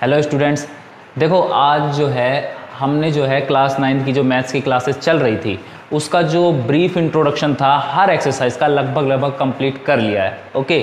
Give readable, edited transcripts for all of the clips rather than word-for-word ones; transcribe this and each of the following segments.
Hello students, देखो आज जो है हमने जो है क्लास 9 की जो मैथ्स की क्लासेस चल रही थी उसका जो ब्रीफ इंट्रोडक्शन था हर एक्सरसाइज का लगभग कंप्लीट कर लिया है। ओके,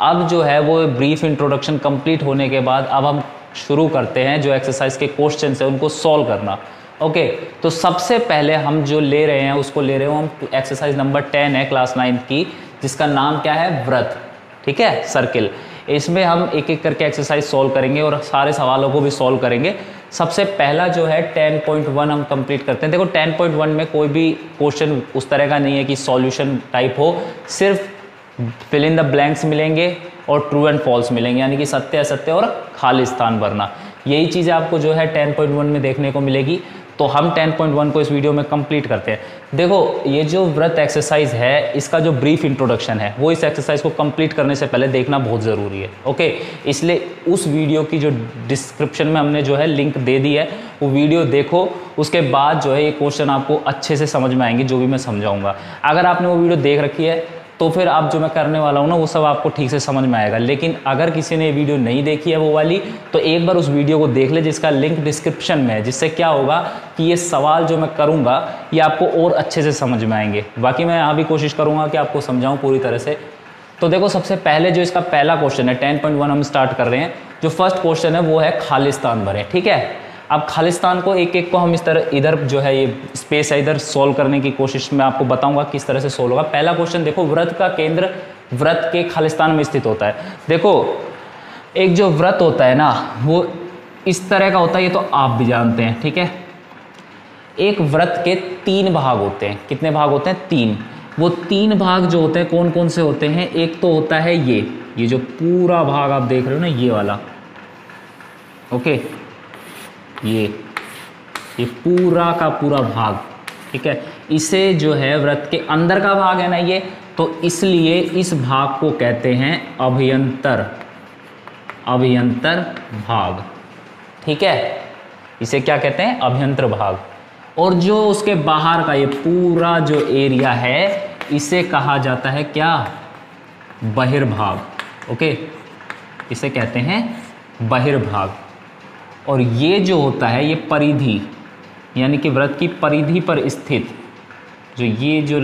अब जो है वो ब्रीफ इंट्रोडक्शन कंप्लीट होने के बाद अब हम शुरू करते हैं जो एक्सरसाइज के क्वेश्चन है उनको सॉल्व करना। ओके, तो सबसे पहले हम जो ले रहे हैं उसको ले रहे हो हम एक्सरसाइज नंबर 10 है क्लास 9 की, जिसका नाम क्या है, व्रत। ठीक है, सर्किल। इसमें हम एक एक करके एक्सरसाइज सॉल्व करेंगे और सारे सवालों को भी सॉल्व करेंगे। सबसे पहला जो है 10.1 हम कंप्लीट करते हैं। देखो 10.1 में कोई भी क्वेश्चन उस तरह का नहीं है कि सॉल्यूशन टाइप हो, सिर्फ फिल इन द ब्लैंक्स मिलेंगे और ट्रू एंड फॉल्स मिलेंगे, यानी कि सत्य असत्य और खाली स्थान भरना। यही चीज़ आपको जो है 10.1 में देखने को मिलेगी। तो हम 10.1 को इस वीडियो में कंप्लीट करते हैं। देखो ये जो व्रत एक्सरसाइज है इसका जो ब्रीफ इंट्रोडक्शन है वो इस एक्सरसाइज को कंप्लीट करने से पहले देखना बहुत ज़रूरी है। ओके, इसलिए उस वीडियो की जो डिस्क्रिप्शन में हमने जो है लिंक दे दी है वो वीडियो देखो, उसके बाद जो है ये क्वेश्चन आपको अच्छे से समझ में आएंगे जो भी मैं समझाऊंगा। अगर आपने वो वीडियो देख रखी है तो फिर आप जो मैं करने वाला हूँ ना वो सब आपको ठीक से समझ में आएगा। लेकिन अगर किसी ने ये वीडियो नहीं देखी है वो वाली, तो एक बार उस वीडियो को देख ले जिसका लिंक डिस्क्रिप्शन में है, जिससे क्या होगा कि ये सवाल जो मैं करूँगा ये आपको और अच्छे से समझ में आएंगे। बाकी मैं यहाँ भी कोशिश करूँगा कि आपको समझाऊँ पूरी तरह से। तो देखो सबसे पहले जो इसका पहला क्वेश्चन है 10.1 हम स्टार्ट कर रहे हैं। जो फर्स्ट क्वेश्चन है वो है खालिस्तान भरें। ठीक है, अब खालिस्तान को एक एक को हम इस तरह इधर जो है ये स्पेस है इधर सोल्व करने की कोशिश में आपको बताऊंगा किस तरह से सोल्व होगा। पहला क्वेश्चन देखो, व्रत का केंद्र व्रत के खालिस्तान में स्थित होता है। देखो एक जो व्रत होता है ना वो इस तरह का होता है, ये तो आप भी जानते हैं। ठीक है, एक व्रत के 3 भाग होते हैं। कितने भाग होते हैं? 3। वो 3 भाग जो होते हैं कौन कौन से होते हैं? एक तो होता है ये जो पूरा भाग आप देख रहे हो ना, ये वाला। ओके, ये पूरा का पूरा भाग। ठीक है, इसे जो है व्रत के अंदर का भाग है ना ये, तो इसलिए इस भाग को कहते हैं अभ्यंतर भाग। ठीक है, इसे क्या कहते हैं? अभ्यंतर भाग। और जो उसके बाहर का ये पूरा जो एरिया है इसे कहा जाता है क्या? बहिर्भाग। ओके, इसे कहते हैं बहिर्भाग। और ये जो होता है ये परिधि, यानी कि व्रत की परिधि पर स्थित जो ये जो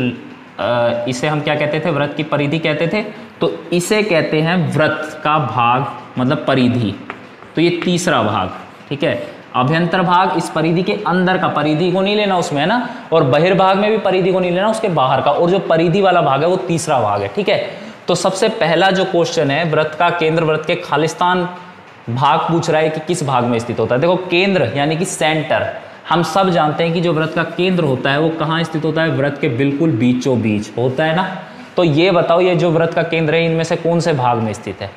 इसे हम क्या कहते थे? व्रत की परिधि कहते थे। तो इसे कहते हैं व्रत का भाग, मतलब परिधि। तो ये तीसरा भाग। ठीक है, अभ्यंतर भाग इस परिधि के अंदर का, परिधि को नहीं लेना उसमें, है ना। और बहिर्भाग में भी परिधि को नहीं लेना, उसके बाहर का। और जो परिधि वाला भाग है वो तीसरा भाग है। ठीक है, तो सबसे पहला जो क्वेश्चन है, व्रत का केंद्र व्रत के खालिस्तान भाग पूछ रहा है कि किस भाग में स्थित होता है। देखो केंद्र यानी कि सेंटर, हम सब जानते हैं कि जो व्रत का केंद्र होता है वो कहाँ स्थित होता है? व्रत के बिल्कुल बीचों बीच होता है ना। तो ये बताओ ये जो व्रत का केंद्र है इनमें से कौन से भाग में स्थित है?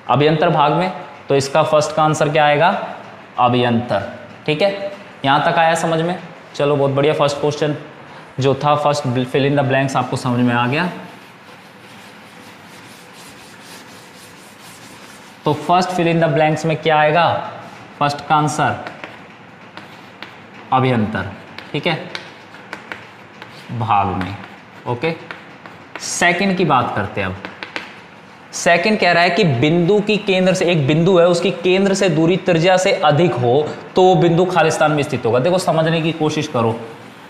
अभ्यंतर भाग में। तो इसका फर्स्ट का आंसर क्या आएगा? अभ्यंतर। ठीक है, यहाँ तक आया समझ में? चलो बहुत बढ़िया। फर्स्ट क्वेश्चन जो था first fill in the blanks आपको समझ में आ गया। तो first fill in the blanks में क्या आएगा? फर्स्ट का आंसर अभ्यंतर। ठीक है, भाग में। ओके, सेकंड की बात करते हैं। अब सेकंड कह रहा है कि बिंदु की केंद्र से, एक बिंदु है उसकी केंद्र से दूरी त्रिज्या से अधिक हो तो वो बिंदु खालिस्तान में स्थित होगा। देखो समझने की कोशिश करो,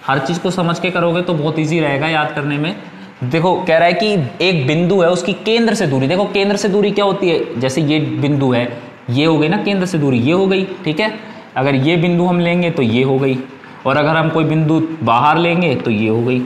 हर चीज को समझ के करोगे तो बहुत ईजी रहेगा याद करने में। देखो कह रहा है कि एक बिंदु है उसकी केंद्र से दूरी, देखो केंद्र से दूरी क्या होती है? जैसे ये बिंदु है, ये हो गई ना केंद्र से दूरी, ये हो गई। ठीक है, अगर ये बिंदु हम लेंगे तो ये हो गई, और अगर हम कोई बिंदु बाहर लेंगे तो ये हो गई।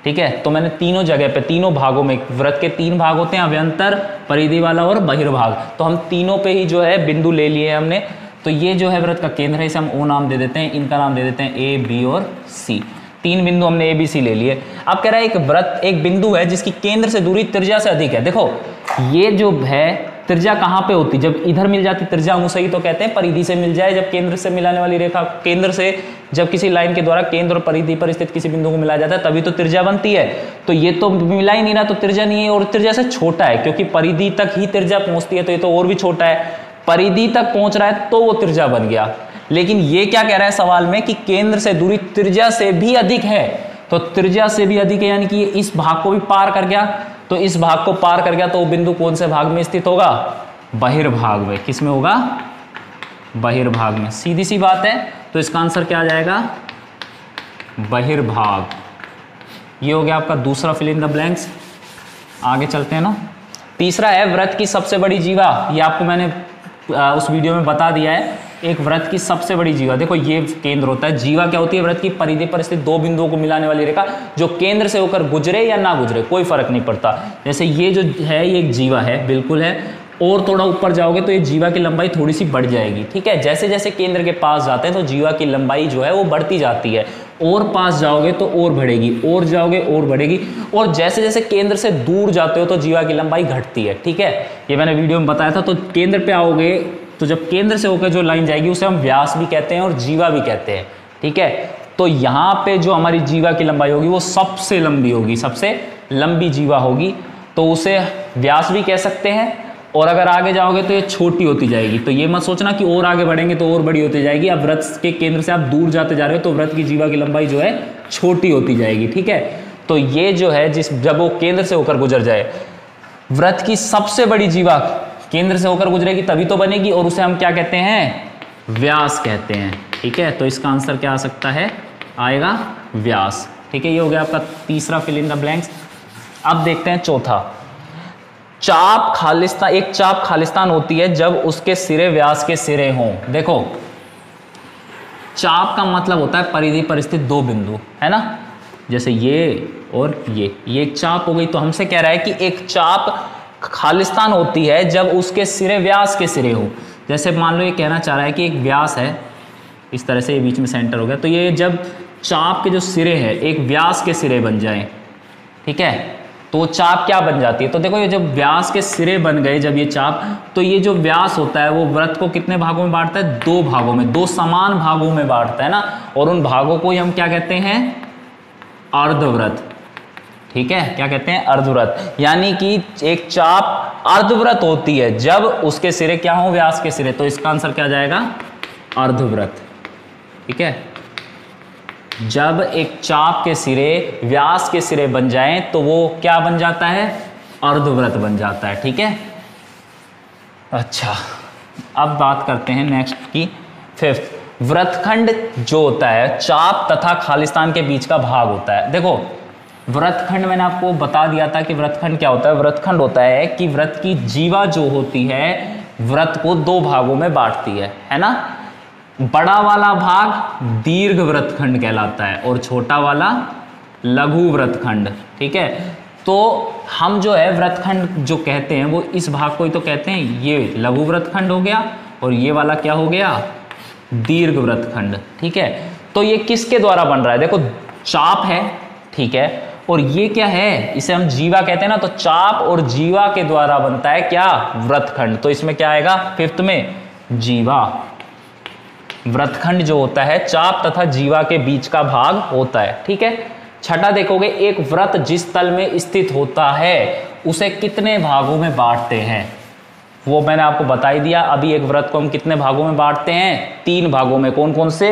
ठीक है, तो मैंने तीनों जगह पे, तीनों भागों में, व्रत के 3 भाग होते हैं, अभ्यंतर, परिधि वाला और बहिर्भाग। तो हम तीनों पे ही जो है बिंदु ले लिए हमने। तो ये जो है व्रत का केंद्र है, इसे हम ओ नाम दे देते हैं, इनका नाम दे देते हैं ए, बी और सी। 3 बिंदु हमने ए बी सी ले लिए। अब कह रहा है एक व्रत, एक बिंदु है जिसकी केंद्र से दूरी त्रिज्या से अधिक है। देखो ये जो है त्रिज्या कहाँ पे होती? जब इधर मिल जाती त्रिज्या अनुसही तो कहते हैं परिधि से मिल जाए। जब केंद्र से मिलाने वाली रेखा, केंद्र से जब किसी लाइन के द्वारा केंद्र और परिधि पर स्थित किसी बिंदु को मिलाया जाता है तभी तो त्रिज्या बनती है। तो ये तो मिला ही नहीं रहा, तो त्रिज्या नहीं है, और त्रिज्या से छोटा है क्योंकि परिधि तक ही त्रिज्या पहुंचती है, तो ये तो और भी छोटा है। परिधि तक पहुंच रहा है तो वो त्रिज्या बन गया। लेकिन ये क्या कह रहा है सवाल में कि केंद्र से दूरी त्रिज्या से भी अधिक है। तो त्रिज्या से भी अधिक है यानी कि ये इस भाग को भी पार कर गया। तो इस भाग को पार कर गया तो वो बिंदु कौन से भाग में स्थित होगा? बहिर्भाग में। किस में होगा? बहिर्भाग में, सीधी सी बात है। तो इसका आंसर क्या आ जाएगा? बहिर्भाग। ये हो गया आपका दूसरा फिल इन द ब्लैंक्स। आगे चलते हैं ना। तीसरा है वृत्त की सबसे बड़ी जीवा। ये आपको मैंने उस वीडियो में बता दिया है। एक वृत्त की सबसे बड़ी जीवा, देखो ये केंद्र होता है। जीवा क्या होती है? वृत्त की परिधि पर स्थित दो बिंदुओं को मिलाने वाली रेखा, जो केंद्र से होकर गुजरे या ना गुजरे, कोई फर्क नहीं पड़ता। जैसे ये जो है ये एक जीवा है, बिल्कुल है। और थोड़ा ऊपर जाओगे तो ये जीवा की लंबाई थोड़ी सी बढ़ जाएगी, ठीक है। जैसे जैसे केंद्र के पास जाते हैं तो जीवा की लंबाई जो है वो बढ़ती जाती है। और पास जाओगे तो और बढ़ेगी, और जाओगे और बढ़ेगी, और जैसे जैसे केंद्र से दूर जाते हो तो जीवा की लंबाई घटती है, ठीक है। ये मैंने वीडियो में बताया था। तो केंद्र पे आओगे तो जब केंद्र से होकर जो लाइन जाएगी उसे हम व्यास भी कहते हैं और जीवा भी कहते हैं, ठीक है। तो यहाँ पे जो हमारी जीवा की लंबाई होगी वो सबसे लंबी होगी, सबसे लंबी जीवा होगी, तो उसे व्यास भी कह सकते हैं। और अगर आगे जाओगे तो ये छोटी होती जाएगी। तो ये मत सोचना कि और आगे बढ़ेंगे तो और बड़ी होती जाएगी। अब वृत्त के केंद्र से आप दूर जाते जा रहे हो तो वृत्त की जीवा की लंबाई जो है छोटी होती जाएगी, ठीक है। तो ये जो है जब वो केंद्र से होकर गुजर जाए, वृत्त की सबसे बड़ी जीवा केंद्र से होकर गुजरेगी तभी तो बनेगी, और उसे हम क्या कहते हैं? व्यास कहते हैं, ठीक है। तो इसका आंसर क्या आ सकता है? आएगा व्यास, ठीक है। ये हो गया आपका तीसरा फिल इन द ब्लैंक्स। अब देखते हैं चौथा। चाप खालिस्तान। एक चाप खालिस्तान होती है जब उसके सिरे व्यास के सिरे हों। देखो चाप का मतलब होता है परिधि पर स्थित दो बिंदु, है ना। जैसे ये और ये एक चाप हो गई। तो हमसे कह रहा है कि एक चाप खालिस्तान होती है जब उसके सिरे व्यास के सिरे हो। जैसे मान लो ये कहना चाह रहा है कि एक व्यास है, इस तरह से ये बीच में सेंटर हो गया। तो ये जब चाप के जो सिरे हैं एक व्यास के सिरे बन जाए, ठीक है, तो चाप क्या बन जाती है? तो देखो ये जब व्यास के सिरे बन गए जब ये चाप, तो ये जो व्यास होता है वो वृत्त को कितने भागों में बांटता है? दो भागों में, दो समान भागों में बांटता है ना। और उन भागों को ही हम क्या कहते हैं? अर्धवृत्त, ठीक है। क्या कहते हैं? अर्धवृत्त। यानी कि एक चाप अर्धवृत्त होती है जब उसके सिरे क्या हो? व्यास के सिरे। तो इसका आंसर क्या जाएगा? अर्धवृत्त, ठीक है। जब एक चाप के सिरे व्यास के सिरे बन जाएं तो वो क्या बन जाता है? अर्धवृत्त बन जाता है, ठीक है। अच्छा, अब बात करते हैं नेक्स्ट की, फिफ्थ। वृत्तखंड जो होता है चाप तथा खालिस्तान के बीच का भाग होता है। देखो वृत्तखंड मैंने आपको बता दिया था कि वृत्तखंड क्या होता है। वृत्तखंड होता है कि वृत्त की जीवा जो होती है वृत्त को दो भागों में बांटती है ना। बड़ा वाला भाग दीर्घ वृत्तखंड कहलाता है और छोटा वाला लघु वृत्तखंड, ठीक है। तो हम जो है वृत्तखंड जो कहते हैं वो इस भाग को ही तो कहते हैं। ये लघु वृत्तखंड हो गया और ये वाला क्या हो गया? दीर्घ वृत्तखंड, ठीक है। तो ये किसके द्वारा बन रहा है? देखो चाप है, ठीक है, और ये क्या है? इसे हम जीवा कहते हैं ना। तो चाप और जीवा के द्वारा बनता है क्या? वृत्तखंड। तो इसमें क्या आएगा? फिफ्थ में जीवा। वृत्तखंड जो होता है चाप तथा जीवा के बीच का भाग होता है, ठीक है। छठा देखोगे, एक वृत्त जिस तल में स्थित होता है उसे कितने भागों में बांटते हैं? वो मैंने आपको बता ही दिया। अभी एक वृत्त को हम कितने भागों में बांटते हैं? 3 भागों में। कौन कौन से?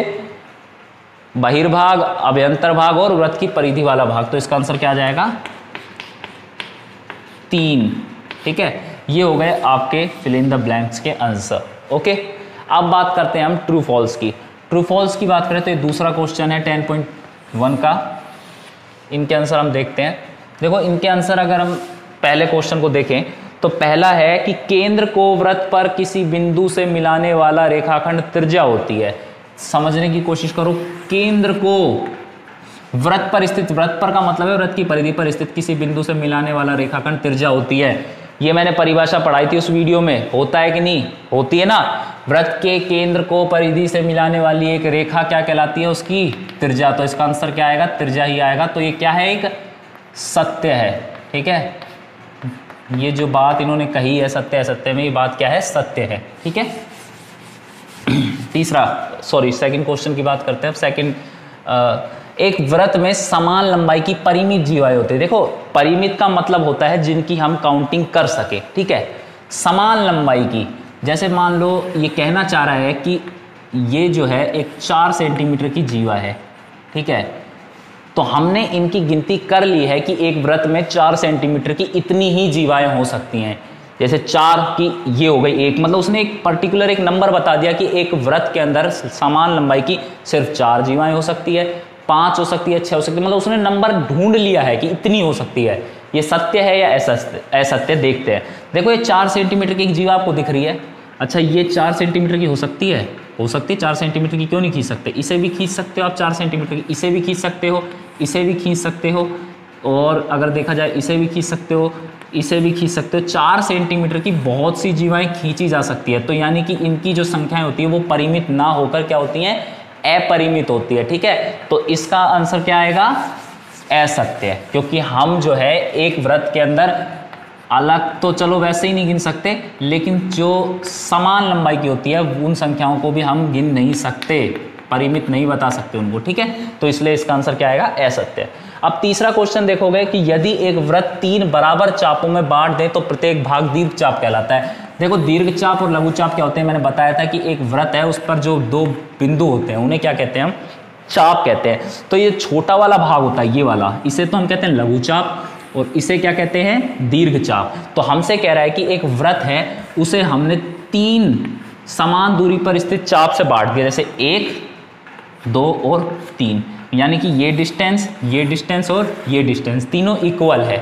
बहिर्भाग, अभ्यंतर भाग और वृत्त की परिधि वाला भाग। तो इसका आंसर क्या आ जाएगा? 3, ठीक है। ये हो गए आपके फिल इन द ब्लैंक्स के आंसर, ओके। अब बात करते हैं हम ट्रू फॉल्स की। ट्रू फॉल्स की बात करें तो ये दूसरा क्वेश्चन है 10.1 का। इनके आंसर हम देखते हैं। देखो इनके आंसर अगर हम पहले क्वेश्चन को देखें तो पहला है कि केंद्र को वृत्त पर किसी बिंदु से मिलाने वाला रेखाखंड त्रिज्या होती है। समझने की कोशिश करो, केंद्र को वृत्त पर स्थित, वृत्त पर का मतलब है वृत्त की परिधि पर स्थित किसी बिंदु से मिलाने वाला रेखाखंड त्रिज्या होती है। ये मैंने परिभाषा पढ़ाई थी उस वीडियो में। होता है कि नहीं? होती है ना। वृत्त के केंद्र को परिधि से मिलाने वाली एक रेखा क्या कहलाती है? उसकी त्रिज्या। तो इसका आंसर क्या आएगा? त्रिज्या ही आएगा। तो ये क्या है? एक सत्य है, ठीक है। ये जो बात इन्होंने कही है सत्य है, सत्य में ये बात क्या है? सत्य है, ठीक है। सेकंड क्वेश्चन की बात करते हैं। सेकंड, एक वृत्त में समान लंबाई की परिमित जीवाएं होती है। देखो परिमित का मतलब होता है जिनकी हम काउंटिंग कर सके, ठीक है। समान लंबाई की, जैसे मान लो ये कहना चाह रहा है कि ये जो है एक 4 सेंटीमीटर की जीवा है, ठीक है। तो हमने इनकी गिनती कर ली है कि एक वृत्त में 4 सेंटीमीटर की इतनी ही जीवाएं हो सकती हैं। जैसे 4 की ये हो गई 1, मतलब उसने एक पर्टिकुलर एक नंबर बता दिया कि एक वृत्त के अंदर समान लंबाई की सिर्फ 4 जीवाएं हो सकती है, 5 हो सकती है, 6 हो सकती है, मतलब उसने नंबर ढूंढ लिया है कि इतनी हो सकती है। ये सत्य है या असत्य देखते हैं। देखो ये 4 सेंटीमीटर की एक जीवा आपको दिख रही है। अच्छा ये 4 सेंटीमीटर की हो सकती है? हो सकती है। 4 सेंटीमीटर की क्यों नहीं खींच सकते? इसे भी खींच सकते हो आप 4 सेंटीमीटर की, इसे भी खींच सकते हो, इसे भी खींच सकते हो, और अगर देखा जाए इसे भी खींच सकते हो, इसे भी खींच सकते हो। 4 सेंटीमीटर की बहुत सी जीवाएं खींची जा सकती है। तो यानी कि इनकी जो संख्याएं होती है वो परिमित ना होकर क्या होती हैं? अपरिमित होती है। ठीक है, तो इसका आंसर क्या आएगा? असत्य, क्योंकि हम जो है एक वृत्त के अंदर अलग तो चलो वैसे ही नहीं गिन सकते, लेकिन जो समान लंबाई की होती है उन संख्याओं को भी हम गिन नहीं सकते, परिमित नहीं बता सकते उनको। ठीक है, तो इसलिए इसका आंसर क्या आएगा? असत्य। अब तीसरा क्वेश्चन देखोगे कि यदि एक वृत्त 3 बराबर चापों में बांट दे तो प्रत्येक भाग दीर्घ चाप कहलाता है। देखो दीर्घ चाप और लघु चाप क्या होते हैं? मैंने बताया था कि एक वृत्त है उस पर जो 2 बिंदु होते हैं उन्हें क्या कहते हैं? हम चाप कहते हैं। तो ये छोटा वाला भाग होता है ये वाला, इसे तो हम कहते हैं लघु चाप, और इसे क्या कहते हैं? दीर्घ चाप। तो हमसे कह रहा है कि एक वृत्त है उसे हमने 3 समान दूरी पर स्थित चाप से बांट दिया, जैसे 1, 2 और 3, यानी कि ये डिस्टेंस और ये डिस्टेंस तीनों इक्वल है,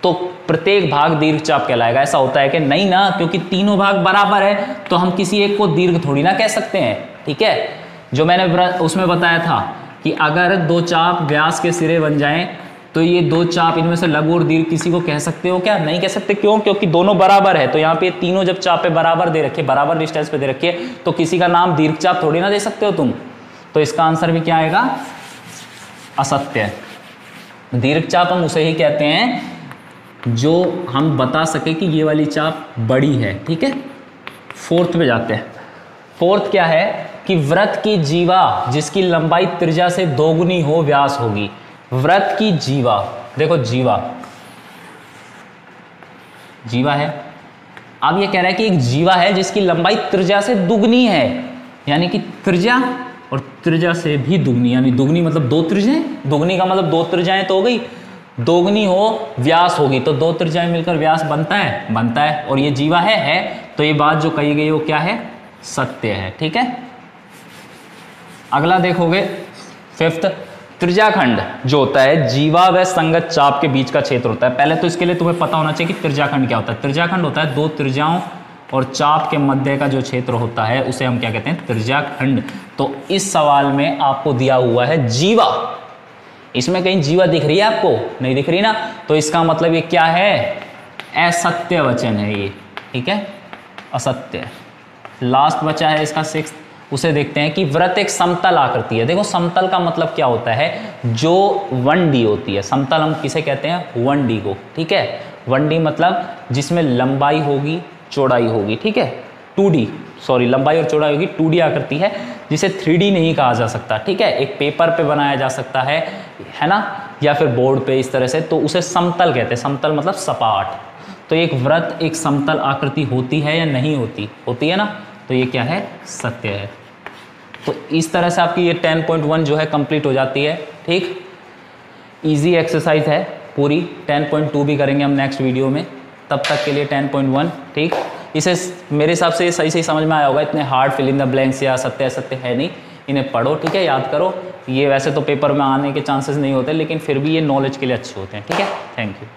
तो प्रत्येक भाग दीर्घ चाप कहलाएगा। ऐसा होता है कि नहीं ना, क्योंकि तीनों भाग बराबर है तो हम किसी एक को दीर्घ थोड़ी ना कह सकते हैं। ठीक है, जो मैंने उसमें बताया था कि अगर 2 चाप व्यास के सिरे बन जाएं तो ये 2 चाप इनमें से लघु और दीर्घ किसी को कह सकते हो क्या? नहीं कह सकते। क्यों? क्योंकि दोनों बराबर है। तो यहाँ पे तीनों जब चाप पे बराबर दे रखे, बराबर डिस्टेंस पे दे रखे, तो किसी का नाम दीर्घ चाप थोड़ी ना दे सकते हो तुम। तो इसका आंसर भी क्या आएगा? असत्य। दीर्घ चाप हम उसे ही कहते हैं जो हम बता सके कि ये वाली चाप बड़ी है। ठीक है, 4th पे जाते हैं। 4th क्या है कि वृत्त की जीवा जिसकी लंबाई त्रिज्या से दोगुनी हो व्यास होगी। वृत्त की जीवा, देखो जीवा है। अब ये कह रहा है कि एक जीवा है जिसकी लंबाई त्रिज्या से दुगनी है, यानी कि त्रिज्या और त्रिज्या से भी दुगनी, यानी दुगनी मतलब 2 त्रिज्याएं, दुगनी का मतलब 2 त्रिज्याएं तो हो गई, दोगुनी हो व्यास होगी, तो 2 त्रिज्याएं मिलकर व्यास बनता है, और ये जीवा है। तो ये बात जो कही गई वो क्या है? सत्य है। ठीक है, अगला देखोगे 5th, त्रिज्याखंड जो होता है जीवा व संगत चाप के बीच का क्षेत्र होता है। पहले तो इसके लिए तुम्हें पता होना चाहिए कि त्रिज्याखंड क्या होता है। त्रिज्याखंड होता है 2 त्रिज्याओं और चाप के मध्य का जो क्षेत्र होता है उसे हम क्या कहते हैं? त्रिज्याखंड। तो इस सवाल में आपको दिया हुआ है जीवा, इसमें कहीं जीवा दिख रही है आपको? नहीं दिख रही ना, तो इसका मतलब ये क्या है? असत्य वचन है ये। ठीक है, असत्य। लास्ट बचा है इसका 6th, उसे देखते हैं कि वृत्त एक समतल आकृति है। देखो समतल का मतलब क्या होता है? जो 1D होती है। समतल हम किसे कहते हैं? 1D को। ठीक है, 1D मतलब जिसमें लंबाई होगी चौड़ाई होगी। ठीक है, 2D सॉरी, लंबाई और चौड़ाई होगी, 2D आकृति है जिसे 3D नहीं कहा जा सकता। ठीक है, एक पेपर पे बनाया जा सकता है ना, या फिर बोर्ड पे इस तरह से, तो उसे समतल कहते हैं। समतल मतलब सपाट। तो एक वृत्त एक समतल आकृति होती है या नहीं होती? होती है ना, तो ये क्या है? सत्य है। तो इस तरह से आपकी ये 10.1 जो है कंप्लीट हो जाती है। ठीक, इजी एक्सरसाइज है पूरी। 10.2 भी करेंगे हम नेक्स्ट वीडियो में, तब तक के लिए 10.1। ठीक, इसे मेरे हिसाब से सही समझ में आया होगा। इतने hard fill in the blanks या सत्य असत्य है नहीं, इन्हें पढ़ो। ठीक है, याद करो। ये वैसे तो पेपर में आने के चांसेस नहीं होते, लेकिन फिर भी ये नॉलेज के लिए अच्छे होते हैं। ठीक है, थैंक यू।